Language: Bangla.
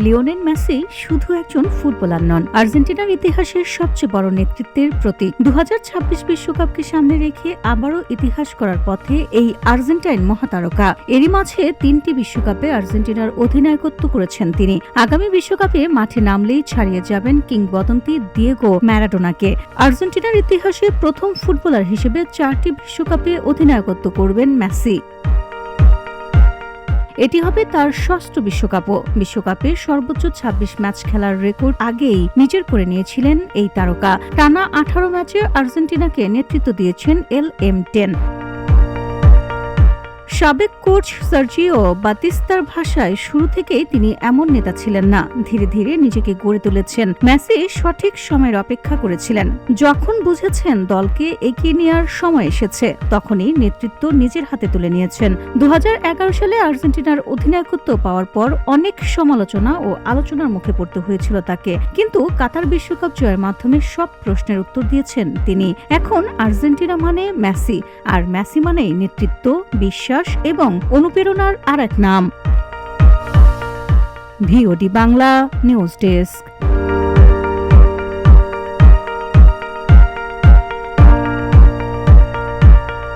লিওনেল মেসি শুধু একজন ফুটবলার নন, আর্জেন্টিনার ইতিহাসের সবচেয়ে বড় নেতৃত্বের প্রতীক। 2026 বিশ্বকাপকে সামনে রেখে আবারও ইতিহাস করার পথে এই আর্জেন্টাইন মহাতারকা। এরই মাঝে 3টি বিশ্বকাপে আর্জেন্টিনার অধিনায়কত্ব করেছেন তিনি। আগামী বিশ্বকাপে মাঠে নামলেই ছাড়িয়ে যাবেন কিংবদন্তি দিয়েগো ম্যারাডোনাকে। আর্জেন্টিনার ইতিহাসে প্রথম ফুটবলার হিসেবে 4টি বিশ্বকাপে অধিনায়কত্ব করবেন মেসি। এটি হবে তার ষষ্ঠ বিশ্বকাপও। বিশ্বকাপে সর্বোচ্চ 26 ম্যাচ খেলার রেকর্ড আগেই নিজের করে নিয়েছিলেন এই তারকা। টানা 18 ম্যাচে আর্জেন্টিনাকে নেতৃত্ব দিয়েছেন LM10। সাবেক কোচ সার্জিও বাতিস্তার ভাষায় শুরু থেকেই তিনি এমন নেতা ছিলেন না, ধীরে ধীরে নিজেকে গড়ে তুলেছেন। মেসি সঠিক সময়ের অপেক্ষা করেছিলেন। যখন বুঝেছেন দলকে এগিয়ে নেওয়ার সময় এসেছে, তখনই নেতৃত্ব নিজের হাতে তুলে নিয়েছেন। 2011 সালে আর্জেন্টিনার অধিনায়কত্ব পাওয়ার পর অনেক সমালোচনা ও আলোচনার মুখে পড়তে হয়েছিল তাকে, কিন্তু কাতার বিশ্বকাপ জয়ের মাধ্যমে সব প্রশ্নের উত্তর দিয়েছেন তিনি। এখন আর্জেন্টিনা মানে মেসি, আর মেসি মানেই নেতৃত্ব, বিশ্বাস এবং অনুপ্রেরণার আরেক নাম। VOD Bangla news desk.